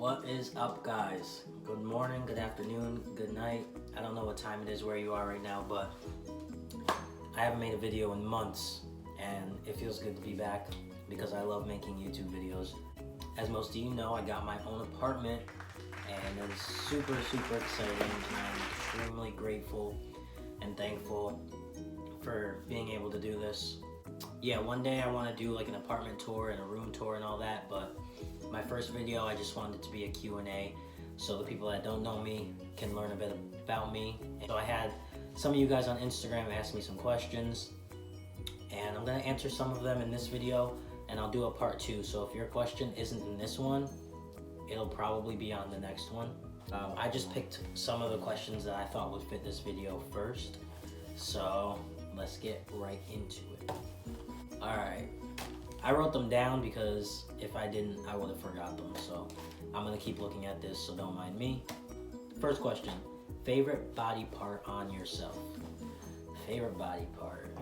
What is up, guys? Good morning, good afternoon, good night. I don't know what time it is where you are right now, but I haven't made a video in months and it feels good to be back because I love making YouTube videos. As most of you know, I got my own apartment and it's super exciting, and I'm extremely grateful and thankful for being able to do this. Yeah, one day I want to do like an apartment tour and a room tour and all that, but my first video, I just wanted it to be a Q&A so the people that don't know me can learn a bit about me. So I had some of you guys on Instagram ask me some questions, and I'm gonna answer some of them in this video, and I'll do a part 2. So if your question isn't in this one, it'll probably be on the next one. I just picked some of the questions that I thought would fit this video first. So let's get right into it. All right. I wrote them down because if I didn't, I would have forgot them. So I'm gonna keep looking at this, so don't mind me. First question, favorite body part on yourself? Favorite body part?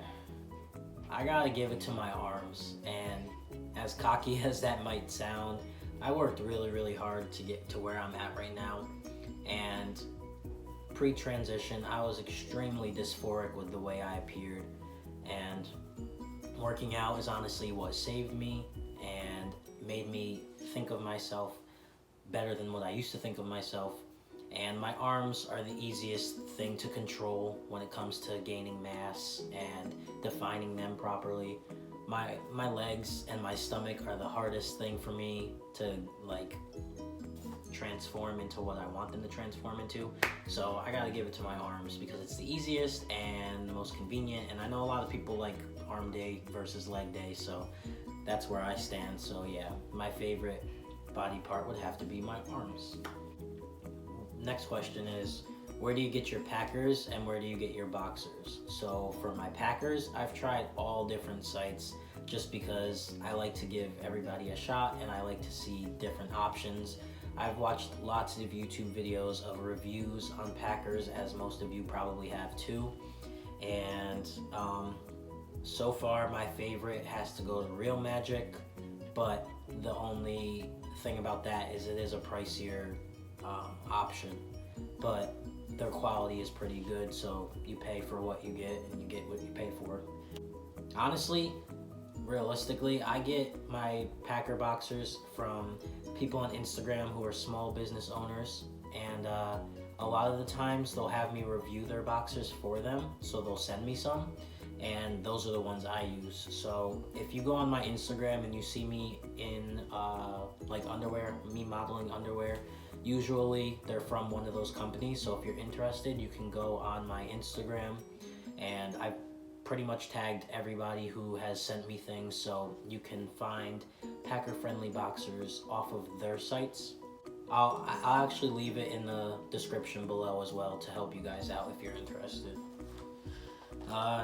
I gotta give it to my arms, and as cocky as that might sound, I worked really hard to get to where I'm at right now. And pre-transition, I was extremely dysphoric with the way I appeared, and working out is honestly what saved me and made me think of myself better than what I used to think of myself. And my arms are the easiest thing to control when it comes to gaining mass and defining them properly. My legs and my stomach are the hardest thing for me to like transform into what I want them to transform into. So I gotta give it to my arms because it's the easiest and the most convenient, and I know a lot of people like arm day versus leg day, so that's where I stand. So yeah, my favorite body part would have to be my arms. Next question is, where do you get your packers and where do you get your boxers? So for my packers, I've tried all different sites just because I like to give everybody a shot and I like to see different options. I've watched lots of YouTube videos of reviews on packers, as most of you probably have too, and so far my favorite has to go to Real Magic, but the only thing about that is it is a pricier option, but their quality is pretty good, so you pay for what you get and you get what you pay for. Honestly, realistically, I get my packer boxers from people on Instagram who are small business owners, and a lot of the times they'll have me review their boxers for them, so they'll send me some, and those are the ones I use. So if you go on my Instagram and you see me in like underwear, me modeling underwear, usually they're from one of those companies. So if you're interested, you can go on my Instagram, and I've pretty much tagged everybody who has sent me things, so you can find packer friendly boxers off of their sites. I'll actually leave it in the description below as well to help you guys out if you're interested.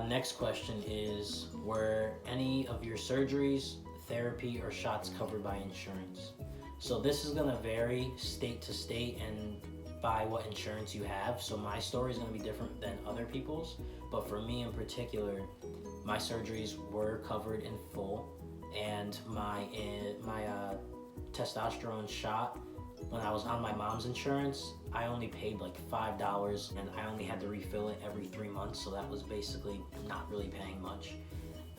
Next question is, were any of your surgeries, therapy, or shots covered by insurance? So this is gonna vary state to state and by what insurance you have. So my story is gonna be different than other people's, but for me in particular, my surgeries were covered in full, and my testosterone shot, when I was on my mom's insurance, I only paid like $5, and I only had to refill it every 3 months, so that was basically not really paying much.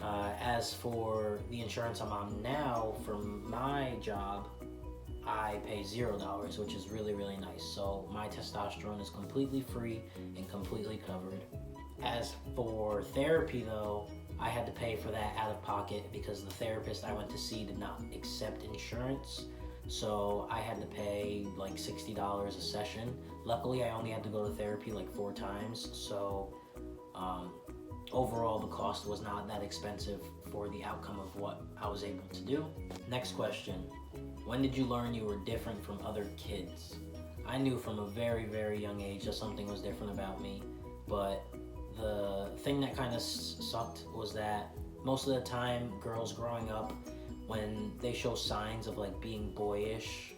As for the insurance I'm on now, for my job, I pay $0, which is really nice. So my testosterone is completely free and completely covered. As for therapy though, I had to pay for that out of pocket because the therapist I went to see did not accept insurance. So I had to pay like $60 a session. Luckily, I only had to go to therapy like 4 times. So overall, the cost was not that expensive for the outcome of what I was able to do. Next question. When did you learn you were different from other kids? I knew from a very young age that something was different about me, but the thing that kind of sucked was that most of the time, girls growing up, when they show signs of like being boyish,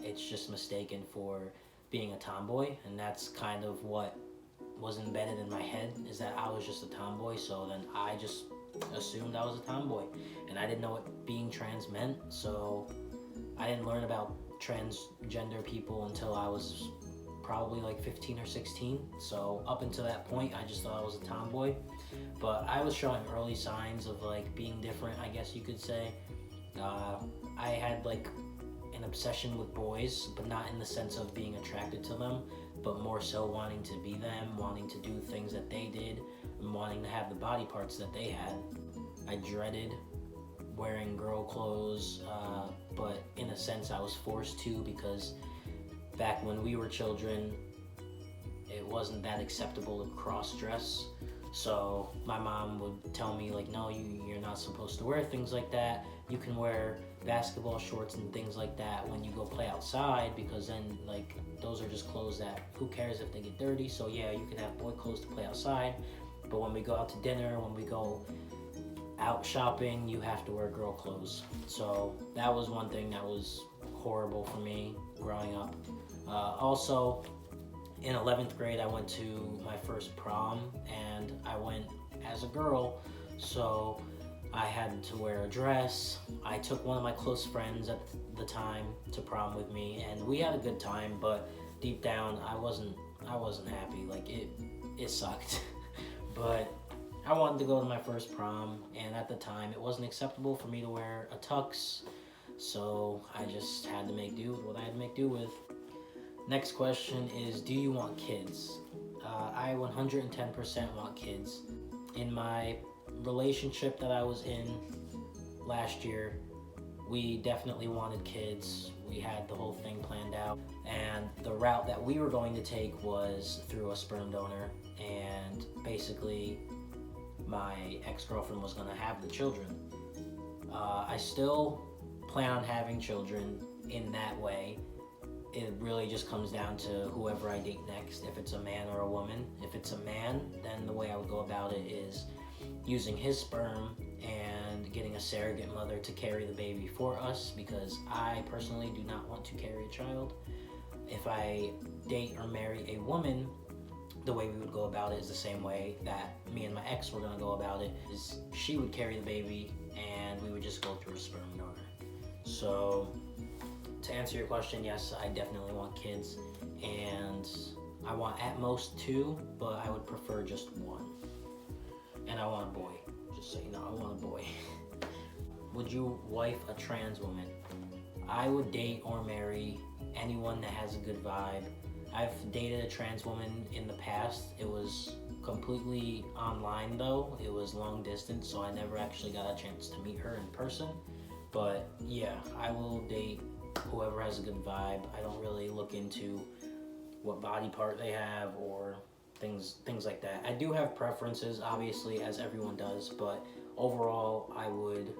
it's just mistaken for being a tomboy, and that's kind of what was embedded in my head, is that I was just a tomboy. So then I just assumed I was a tomboy, and I didn't know what being trans meant, so I didn't learn about transgender people until I was probably like 15 or 16. So up until that point, I just thought I was a tomboy. But I was showing early signs of like being different, I guess you could say. I had like an obsession with boys, but not in the sense of being attracted to them, but more so wanting to be them, wanting to do things that they did, and wanting to have the body parts that they had. I dreaded wearing girl clothes, but in a sense I was forced to, because back when we were children, it wasn't that acceptable to cross-dress. So my mom would tell me like, no, you're not supposed to wear things like that. You can wear basketball shorts and things like that when you go play outside, because then like those are just clothes that, who cares if they get dirty. So yeah, you can have boy clothes to play outside, but when we go out to dinner, when we go out shopping, you have to wear girl clothes. So that was one thing that was horrible for me growing up. Also, in 11th grade, I went to my first prom, and I went as a girl, so I had to wear a dress. I took one of my close friends at the time to prom with me, and we had a good time, but deep down, I wasn't happy. Like, it sucked. But I wanted to go to my first prom, and at the time, it wasn't acceptable for me to wear a tux, so I just had to make do with what I had to make do with. Next question is, do you want kids? I 110% want kids. In my relationship that I was in last year, we definitely wanted kids. We had the whole thing planned out, and the route that we were going to take was through a sperm donor, and basically my ex-girlfriend was going to have the children. I still plan on having children in that way. It really just comes down to whoever I date next, if it's a man or a woman. If it's a man, then the way I would go about it is using his sperm and getting a surrogate mother to carry the baby for us, because I personally do not want to carry a child. If I date or marry a woman, the way we would go about it is the same way that me and my ex were going to go about it, is she would carry the baby and we would just go through a sperm donor. So to answer your question, yes, I definitely want kids, and I want at most 2, but I would prefer just 1. And I want a boy, just so you know, I want a boy. Would you wife a trans woman? I would date or marry anyone that has a good vibe. I've dated a trans woman in the past. It was completely online though. It was long distance, so I never actually got a chance to meet her in person. But yeah, I will date whoever has a good vibe. I don't really look into what body part they have or things like that. I do have preferences, obviously, as everyone does, but overall, I would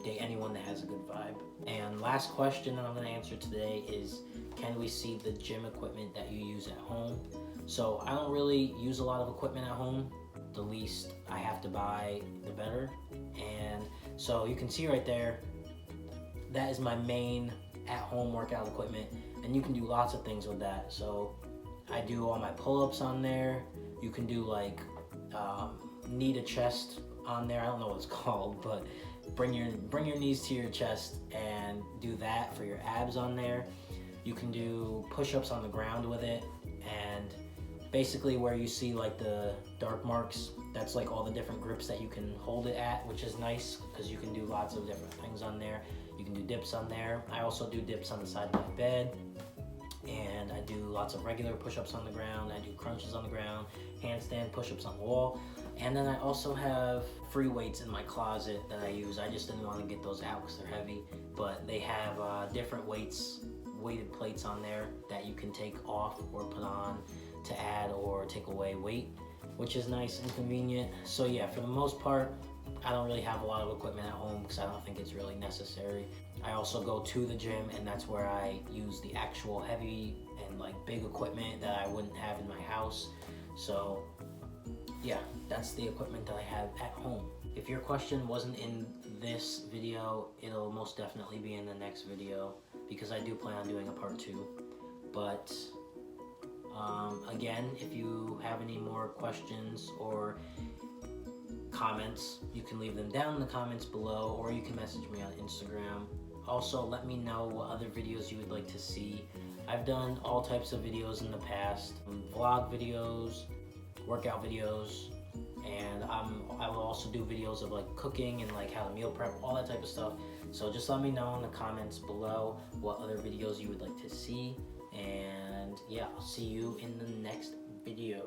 date anyone that has a good vibe. And last question that I'm going to answer today is, can we see the gym equipment that you use at home? So I don't really use a lot of equipment at home. The least I have to buy, the better. And so you can see right there, that is my main at-home workout equipment, and you can do lots of things with that. So I do all my pull-ups on there. You can do like knee to chest on there. I don't know what it's called, but bring your knees to your chest and do that for your abs on there. You can do push-ups on the ground with it, and basically where you see like the dark marks, that's like all the different grips that you can hold it at, which is nice because you can do lots of different things on there. You can do dips on there. I also do dips on the side of my bed, and I do lots of regular push-ups on the ground. I do crunches on the ground, handstand push-ups on the wall, and then I also have free weights in my closet that I use. I just didn't want to get those out because they're heavy, but they have different weighted plates on there that you can take off or put on to add or take away weight, which is nice and convenient. So yeah, for the most part, I don't really have a lot of equipment at home because I don't think it's really necessary. I also go to the gym, and that's where I use the actual heavy and like big equipment that I wouldn't have in my house. So yeah, that's the equipment that I have at home. If your question wasn't in this video, it'll most definitely be in the next video, because I do plan on doing a part 2. But again, if you have any more questions or comments, you can leave them down in the comments below, or you can message me on Instagram. Also, let me know what other videos you would like to see. I've done all types of videos in the past, vlog videos, workout videos, and I will also do videos of like cooking and like how to meal prep, all that type of stuff. So just let me know in the comments below what other videos you would like to see, and yeah, I'll see you in the next video.